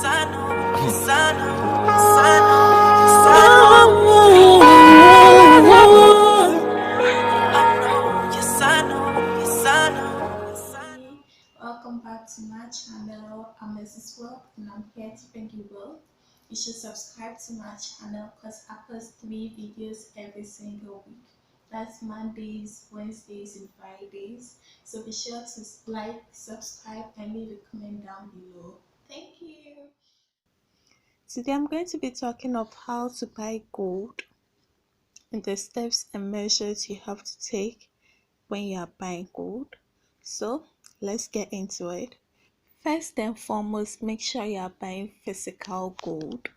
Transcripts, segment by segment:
Welcome back to my channel. I'm Mrs. World and I'm here to bring you wealth. You should subscribe to my channel because I post 3 videos every single week. That's Mondays, Wednesdays, and Fridays. So be sure to like, subscribe, and leave a comment down below. Thank you. Today I'm going to be talking of how to buy gold and the steps and measures you have to take when you are buying gold. So let's get into it. First and foremost, make sure you are buying physical gold.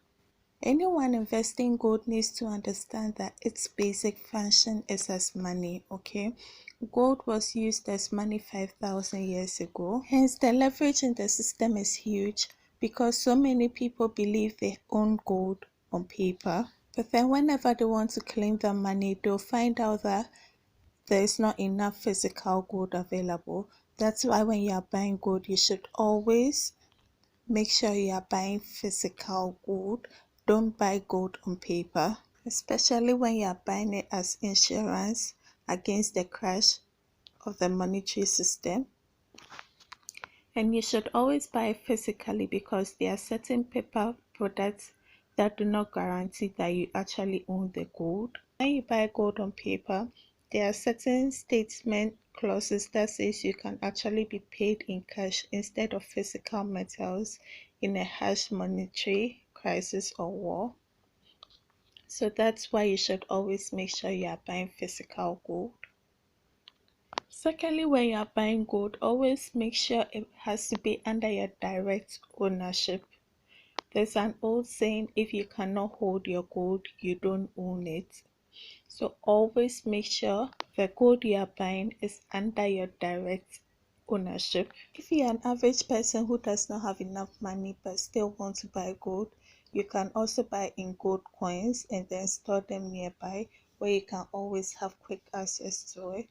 Anyone investing in gold needs to understand that its basic function is as money, okay? Gold was used as money 5,000 years ago. Hence, the leverage in the system is huge because so many people believe they own gold on paper. But then whenever they want to claim their money, they'll find out that there is not enough physical gold available. That's why when you are buying gold, you should always make sure you are buying physical gold. Don't buy gold on paper, especially when you are buying it as insurance against the crash of the monetary system. And you should always buy physically because there are certain paper products that do not guarantee that you actually own the gold. When you buy gold on paper, there are certain statement clauses that says you can actually be paid in cash instead of physical metals in a harsh monetary crisis or war. So that's why you should always make sure you are buying physical gold. Secondly, when you are buying gold, always make sure it has to be under your direct ownership. There's an old saying, if you cannot hold your gold, you don't own it. So always make sure the gold you are buying is under your direct ownership. If you're an average person who does not have enough money but still want to buy gold, you can also buy in gold coins and then store them nearby where you can always have quick access to it.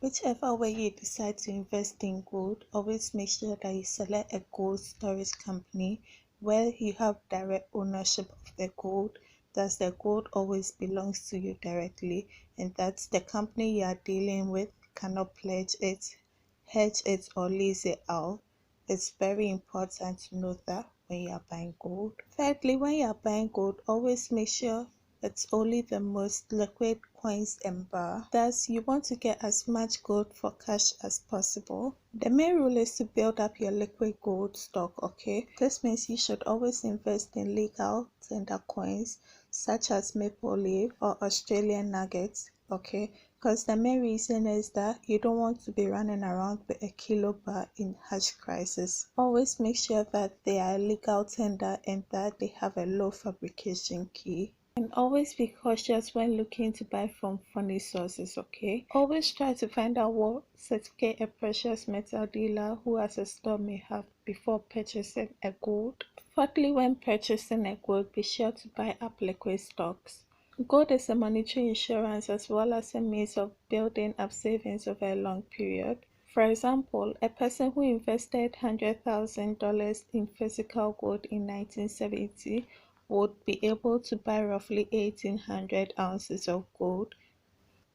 Whichever way you decide to invest in gold, always make sure that you select a gold storage company where you have direct ownership of the gold. Thus, the gold always belongs to you directly, and that the company you are dealing with cannot pledge it, hedge it, or lease it out. It's very important to know that when you are buying gold. Thirdly, when you are buying gold, always make sure it's only the most liquid coins and bar. Thus, you want to get as much gold for cash as possible. The main rule is to build up your liquid gold stock, okay? This means you should always invest in legal tender coins such as maple leaf or Australian nuggets, okay? Because the main reason is that you don't want to be running around with a kilo bar in harsh crisis. Always make sure that they are legal tender and that they have a low fabrication key. And always be cautious when looking to buy from funny sources, okay? Always try to find out what certificate a precious metal dealer who has a store may have before purchasing a gold. Fourthly, when purchasing a gold, be sure to buy up liquid stocks. Gold is a monetary insurance as well as a means of building up savings over a long period. For example, a person who invested $100,000 in physical gold in 1970 would be able to buy roughly 1,800 ounces of gold.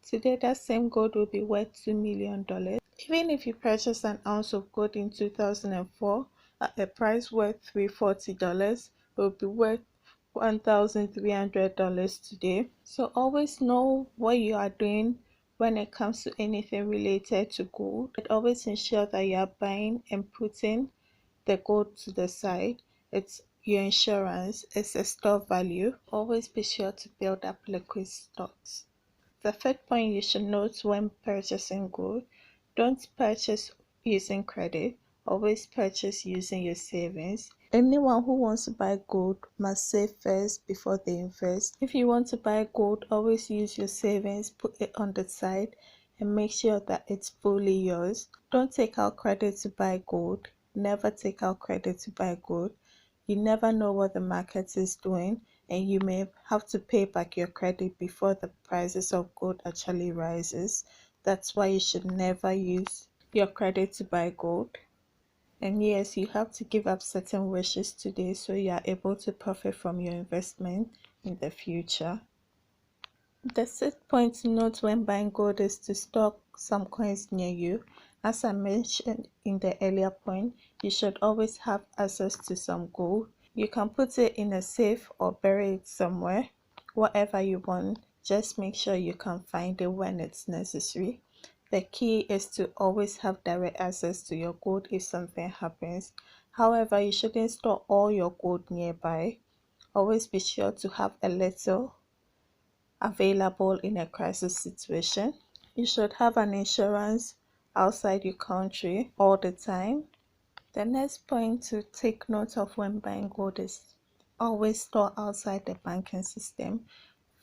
Today, that same gold will be worth $2 million. Even if you purchase an ounce of gold in 2004 at a price worth $340, it will be worth $1,300 today. So always know what you are doing when it comes to anything related to gold. But always ensure that you are buying and putting the gold to the side. It's your insurance, it's a store value. Always be sure to build up liquid stocks. The third point you should note when purchasing gold: don't purchase using credit, always purchase using your savings. Anyone who wants to buy gold must save first before they invest. If you want to buy gold, always use your savings, put it on the side, and make sure that it's fully yours. Don't take out credit to buy gold. Never take out credit to buy gold. You never know what the market is doing, and you may have to pay back your credit before the prices of gold actually rises. That's why you should never use your credit to buy gold. And yes, you have to give up certain wishes today so you are able to profit from your investment in the future. The sixth point to note when buying gold is to stock some coins near you. As I mentioned in the earlier point, you should always have access to some gold. You can put it in a safe or bury it somewhere, whatever you want. Just make sure you can find it when it's necessary. The key is to always have direct access to your gold if something happens. However, you shouldn't store all your gold nearby. Always be sure to have a little available in a crisis situation. You should have an insurance outside your country all the time. The next point to take note of when buying gold is always store outside the banking system.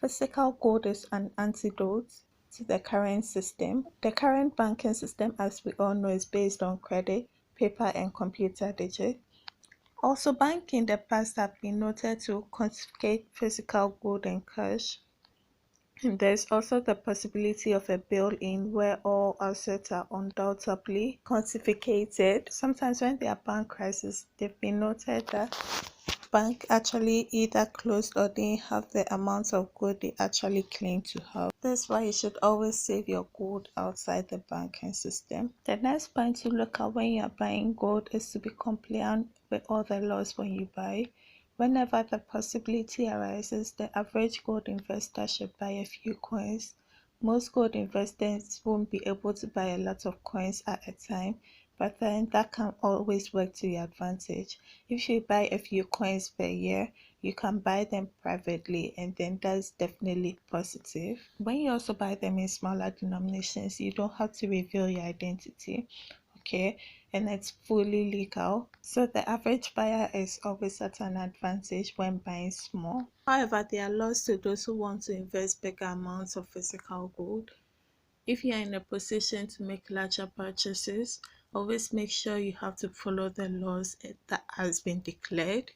Physical gold is an antidote to the current system. The current banking system, as we all know, is based on credit, paper, and computer digits. Also, banks in the past have been noted to confiscate physical gold and cash. And there's also the possibility of a bail-in where all assets are undoubtedly confiscated. Sometimes when there are bank crises, they've been noted that bank actually either closed or didn't have the amount of gold they actually claim to have. That's why you should always save your gold outside the banking system. The next point to look at when you're buying gold is to be compliant with all the laws when you buy. Whenever the possibility arises, the average gold investor should buy a few coins. Most gold investors won't be able to buy a lot of coins at a time, but then that can always work to your advantage. If you buy a few coins per year, you can buy them privately, and then that's definitely positive. When you also buy them in smaller denominations, you don't have to reveal your identity, okay? And it's fully legal. So the average buyer is always at an advantage when buying small. However, there are laws to those who want to invest bigger amounts of physical gold. If you are in a position to make larger purchases, always make sure you have to follow the laws that has been declared.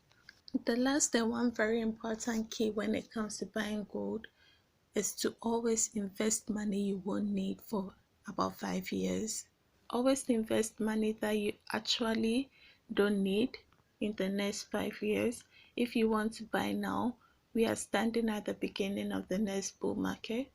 The last and one very important key when it comes to buying gold is to always invest money you won't need for about 5 years. Always invest money that you actually don't need in the next 5 years. If you want to buy now, we are standing at the beginning of the next bull market,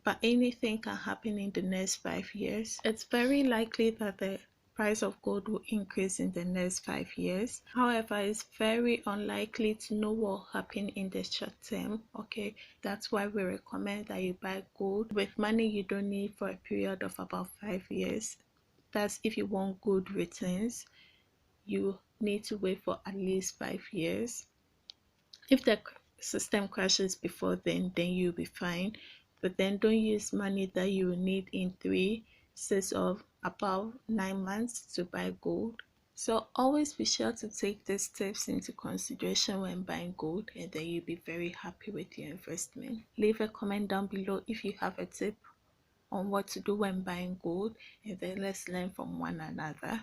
but anything can happen in the next 5 years. It's very likely that the price of gold will increase in the next 5 years. However, it's very unlikely to know what will happen in the short term. Okay, that's why we recommend that you buy gold with money you don't need for a period of about 5 years. That's if you want good returns, you need to wait for at least 5 years. If the system crashes before then you'll be fine. But then don't use money that you will need in 3, 6, or about 9 months to buy gold. So always be sure to take these steps into consideration when buying gold, and then you'll be very happy with your investment. Leave a comment down below if you have a tip on what to do when buying gold, and then let's learn from one another.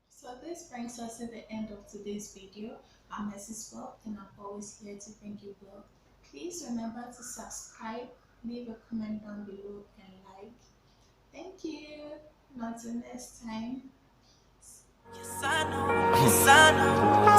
So this brings us to the end of today's video. I'm Mrs. Bob, and I'm always here to bring you well. Please remember to subscribe, leave a comment down below, and like. Thank you. Until next time. Yes, I know. Yes, I know.